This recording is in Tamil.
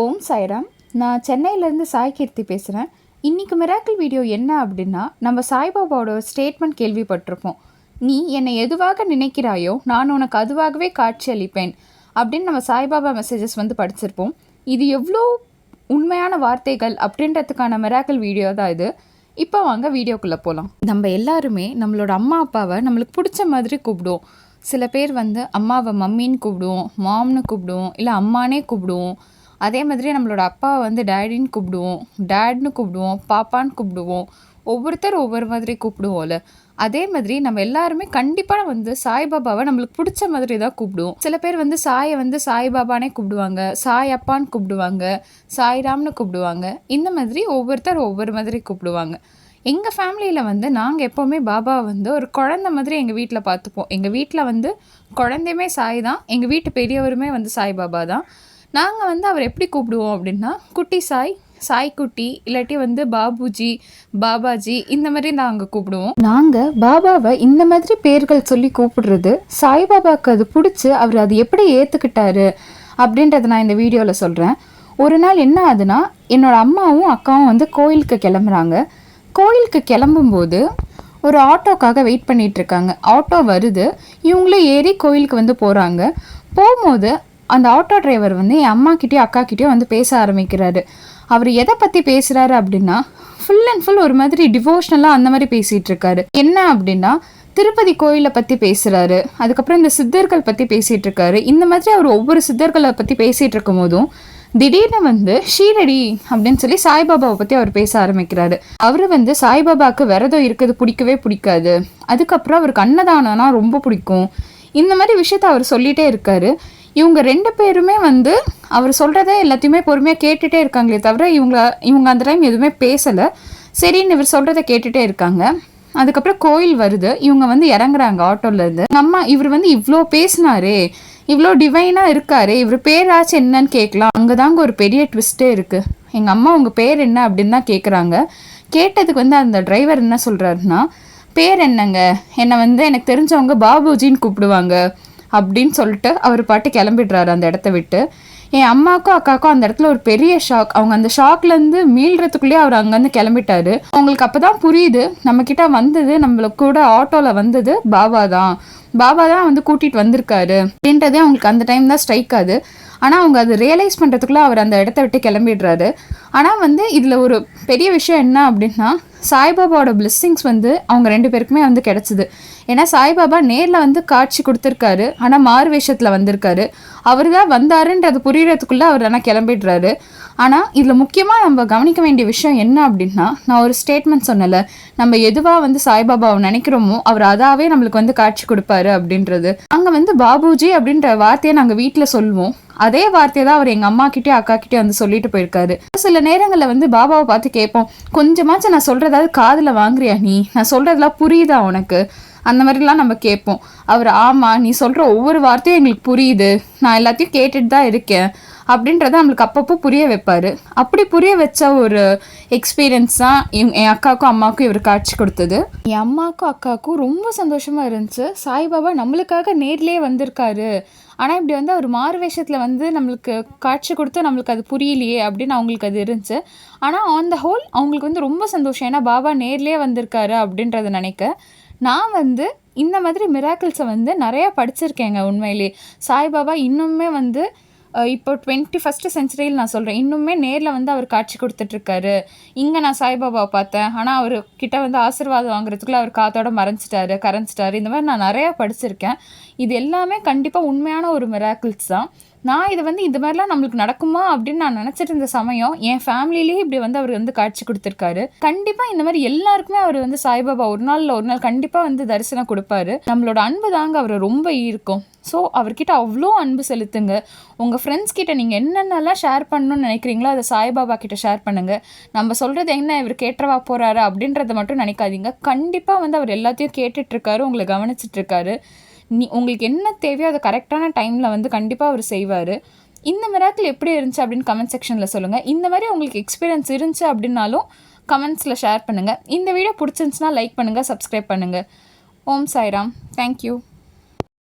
ஓம் சாய்ராம். நான் சென்னையிலேருந்து சாய் கீர்த்தி பேசுகிறேன். இன்றைக்கி மிராக்கிள் வீடியோ என்ன அப்படின்னா, நம்ம சாய்பாபாவோட ஸ்டேட்மெண்ட் கேள்விப்பட்டிருப்போம். நீ என்னை எதுவாக நினைக்கிறாயோ நான் உனக்கு அதுவாகவே காட்சி அளிப்பேன் அப்படின்னு நம்ம சாய்பாபா மெசேஜஸ் படிச்சிருப்போம். இது எவ்வளோ உண்மையான வார்த்தைகள் அப்படின்றதுக்கான மிராக்கிள் வீடியோ தான் இது. இப்போ வாங்க வீடியோக்குள்ளே போகலாம். நம்ம எல்லாருமே நம்மளோட அம்மா அப்பாவை நம்மளுக்கு பிடிச்ச மாதிரி கூப்பிடுவோம். சில பேர் அம்மாவை மம்மின்னு கூப்பிடுவோம், மாம்னு கூப்பிடுவோம், இல்லை அம்மானே கூப்பிடுவோம். அதே மாதிரி நம்மளோட அப்பாவை டேடின்னு கூப்பிடுவோம், டேட்னு கூப்பிடுவோம், பாப்பான்னு கூப்பிடுவோம். ஒவ்வொருத்தர் ஒவ்வொரு மாதிரி கூப்பிடுவோம்ல. அதே மாதிரி நம்ம எல்லாருமே கண்டிப்பாக சாய்பாபாவை நம்மளுக்கு பிடிச்ச மாதிரி தான் கூப்பிடுவோம். சில பேர் சாயை சாய்பாபானே கூப்பிடுவாங்க, சாய் அப்பான்னு கூப்பிடுவாங்க, சாய்ராம்னு கூப்பிடுவாங்க. இந்த மாதிரி ஒவ்வொருத்தர் ஒவ்வொரு மாதிரி கூப்பிடுவாங்க. எங்கள் ஃபேமிலியில் நாங்கள் எப்போவுமே பாபாவை ஒரு குழந்த மாதிரி எங்கள் வீட்டில் பார்த்துப்போம். எங்கள் வீட்டில் குழந்தையுமே சாய் தான், எங்கள் வீட்டு பெரியவருமே சாய்பாபா தான். நாங்கள் அவர் எப்படி கூப்பிடுவோம் அப்படின்னா, குட்டி சாய், சாய்க்குட்டி, இல்லாட்டி பாபுஜி, பாபாஜி, இந்த மாதிரி நாங்கள் கூப்பிடுவோம். நாங்கள் பாபாவை இந்த மாதிரி பேர்கள் சொல்லி கூப்பிடுறது சாய்பாபாவுக்கு அது பிடிச்சி அவர் அது எப்படி ஏற்றுக்கிட்டாரு அப்படின்றத நான் இந்த வீடியோவில் சொல்கிறேன். ஒரு நாள் என்ன ஆகுதுன்னா, என்னோடய அம்மாவும் அக்காவும் கோயிலுக்கு கிளம்புறாங்க. கோயிலுக்கு கிளம்பும்போது ஒரு ஆட்டோக்காக வெயிட் பண்ணிகிட்ருக்காங்க. ஆட்டோ வருது, இவங்களும் ஏறி கோயிலுக்கு போகிறாங்க. போகும்போது அந்த ஆட்டோ டிரைவர் என் அம்மாக்கிட்டேயும் அக்காக்கிட்டேயும் பேச ஆரம்பிக்கிறாரு. அவர் எதை பற்றி பேசுகிறாரு அப்படின்னா, ஃபுல் அண்ட் ஃபுல் ஒரு மாதிரி டிவோஷனலாக அந்த மாதிரி பேசிகிட்டு இருக்காரு. என்ன அப்படின்னா, திருப்பதி கோயிலை பற்றி பேசுகிறாரு, அதுக்கப்புறம் இந்த சித்தர்கள் பற்றி பேசிகிட்டு இருக்காரு. இந்த மாதிரி அவர் ஒவ்வொரு சித்தர்களை பற்றி பேசிகிட்டு இருக்கும் போதும் திடீர்னு ஷீரடி அப்படின்னு சொல்லி சாய்பாபாவை பற்றி அவர் பேச ஆரம்பிக்கிறாரு. அவர் சாய்பாபாவுக்கு விரதம் இருக்கிறது பிடிக்கவே பிடிக்காது, அதுக்கப்புறம் அவருக்கு அன்னதானம்னா ரொம்ப பிடிக்கும். இந்த மாதிரி விஷயத்த அவர் சொல்லிகிட்டே இருக்காரு. இவங்க ரெண்டு பேருமே அவர் சொல்கிறத எல்லாத்தையுமே பொறுமையாக கேட்டுகிட்டே இருக்காங்களே தவிர இவங்க அந்த டைம் எதுவுமே பேசலை. சரின்னு இவர் சொல்கிறத கேட்டுகிட்டே இருக்காங்க. அதுக்கப்புறம் கோயில் வருது, இவங்க இறங்குறாங்க ஆட்டோலேருந்து. அம்மா இவர் இவ்வளோ பேசினாரே, இவ்வளோ டிவைனாக இருக்காரு, இவர் பேராச்சும் என்னன்னு கேட்கலாம். அங்கே தாங்க ஒரு பெரிய ட்விஸ்ட்டே இருக்குது. எங்கள் அம்மா உங்கள் பேர் என்ன அப்படின்னு தான் கேட்குறாங்க. கேட்டதுக்கு அந்த டிரைவர் என்ன சொல்கிறாருன்னா, பேர் என்னங்க, என்னை எனக்கு தெரிஞ்சவங்க பாபுஜின்னு கூப்பிடுவாங்க அப்படின்னு சொல்லிட்டு அவர் பாட்டு கிளம்பிடுறாரு அந்த இடத்த விட்டு. என் அம்மாவுக்கும் அக்காவுக்கும் அந்த இடத்துல ஒரு பெரிய ஷாக். அவங்க அந்த ஷாக்லேருந்து மீள்றதுக்குள்ளேயே அவர் அங்கேருந்து கிளம்பிட்டாரு. அவங்களுக்கு அப்போ தான் புரியுது, நம்மக்கிட்ட நம்மளுக்கு கூட ஆட்டோவில் பாபா தான் கூட்டிகிட்டு வந்திருக்காரு அப்படின்றதே அவங்களுக்கு அந்த டைம் தான் ஸ்ட்ரைக் ஆகுது. ஆனால் அவங்க அது ரியலைஸ் பண்ணுறதுக்குள்ளே அவர் அந்த இடத்த விட்டு கிளம்பிடுறாரு. ஆனால் இதில் ஒரு பெரிய விஷயம் என்ன அப்படின்னா, சாய்பாபாவோட பிளெஸ்ஸிங்ஸ் அவங்க ரெண்டு பேருக்குமே கிடச்சிது. ஏன்னா சாய்பாபா நேரில் காட்சி கொடுத்துருக்காரு, ஆனால் மாறு வேஷத்தில் வந்திருக்காரு. அவர் தான் வந்தாருன்றது புரியறதுக்குள்ளே அவர் ஆனால் கிளம்பிடுறாரு. ஆனால் இதில் முக்கியமாக நம்ம கவனிக்க வேண்டிய விஷயம் என்ன அப்படின்னா, நான் ஒரு ஸ்டேட்மெண்ட் சொன்னல, நம்ம எதுவாக சாய்பாபாவை நினைக்கிறோமோ அவர் அதாவே நம்மளுக்கு காட்சி கொடுப்பாரு அப்படின்றது. அங்கே பாபுஜி அப்படின்ற வார்த்தையை நாங்கள் வீட்டில் சொல்லுவோம். அதே வார்த்தையை தான் அவர் எங்கள் அம்மாக்கிட்டே அக்காக்கிட்டே சொல்லிட்டு போயிருக்காரு. சில நேரங்களில் பாபாவை பார்த்து கேட்போம், கொஞ்சமாச்சும் நான் சொல்கிறதாவது காதில் வாங்குறியா, நீ நான் சொல்கிறதெல்லாம் புரியுதா உனக்கு, அந்த மாதிரிலாம் நம்ம கேட்போம். அவர் ஆமாம், நீ சொல்கிற ஒவ்வொரு வார்த்தையும் எங்களுக்கு புரியுது, நான் எல்லாத்தையும் கேட்டுட்டு தான் இருக்கேன் அப்படின்றத நம்மளுக்கு அப்பப்போ புரிய வைப்பார். அப்படி புரிய வச்ச ஒரு எக்ஸ்பீரியன்ஸ் தான் என் அக்காவுக்கும் அம்மாவுக்கும் இவர் காட்சி கொடுத்தது. என் அம்மாவுக்கும் அக்காவுக்கும் ரொம்ப சந்தோஷமாக இருந்துச்சு. சாய்பாபா நம்மளுக்காக நேர்லேயே வந்திருக்காரு, ஆனால் இப்படி அவர் மாறு வேஷத்தில் நம்மளுக்கு காட்சி கொடுத்து நம்மளுக்கு அது புரியலையே அப்படின்னு அவங்களுக்கு அது இருந்துச்சு. ஆனால் ஆன் த ஹோல் அவங்களுக்கு ரொம்ப சந்தோஷம், ஏன்னா பாபா நேர்லேயே வந்திருக்காரு அப்படின்றத நினைக்க. நான் இந்த மாதிரி மிராக்கிள்ஸை நிறையா படிச்சிருக்கேங்க. உண்மையிலே சாய்பாபா இன்னுமே இப்போ 21st செஞ்சுரியில் நான் சொல்கிறேன், இன்னுமே நேரில் அவர் காட்சி கொடுத்துட்ருக்காரு. இங்கே நான் சாய்பாபாவை பார்த்தேன், ஆனால் அவர் கிட்ட ஆசீர்வாதம் வாங்குறதுக்குள்ளே அவர் காத்தோட கரைஞ்சிட்டாரு. இந்த மாதிரி நான் நிறையா படிச்சிருக்கேன். இது எல்லாமே கண்டிப்பாக உண்மையான ஒரு மிராக்கிள்ஸ் தான். நான் இது இந்த மாதிரிலாம் நம்மளுக்கு நடக்குமா அப்படின்னு நான் நினச்சிட்டு இருந்த சமயம் என் ஃபேமிலிலேயே இப்படி அவர் காட்சி கொடுத்துருக்காரு. கண்டிப்பாக இந்த மாதிரி எல்லாருக்குமே அவர் சாய்பாபா ஒரு நாள் கண்டிப்பாக தரிசனம் கொடுப்பாரு. நம்மளோட அன்பு தாங்க அவரை ரொம்ப ஈர்க்கும். ஸோ அவர்கிட்ட அவ்வளோ அன்பு செலுத்துங்க. உங்கள் ஃப்ரெண்ட்ஸ் கிட்ட நீங்கள் என்னென்னலாம் ஷேர் பண்ணணும்னு நினைக்கிறீங்களோ அதை சாய்பாபா கிட்ட ஷேர் பண்ணுங்கள். நம்ம சொல்கிறது என்ன இவர் கேட்டுறவா போகிறாரு அப்படின்றத மட்டும் நினைக்காதீங்க. கண்டிப்பாக அவர் எல்லாத்தையும் கேட்டுட்ருக்காரு, உங்களை கவனிச்சிட்ருக்காரு. உங்களுக்கு என்ன தேவையோ அதை கரெக்டான டைமில் கண்டிப்பாக அவர் செய்வார். இந்த மிராக்கிள் எப்படி இருந்துச்சு அப்படின்னு கமெண்ட் செக்ஷனில் சொல்லுங்கள். இந்த மாதிரி உங்களுக்கு எக்ஸ்பீரியன்ஸ் இருந்துச்சு அப்படின்னாலும் கமெண்ட்ஸில் ஷேர் பண்ணுங்கள். இந்த வீடியோ பிடிச்சிருந்துச்சுன்னா லைக் பண்ணுங்கள், சப்ஸ்கிரைப் பண்ணுங்கள். ஓம் சாய்ராம். தேங்க்யூ.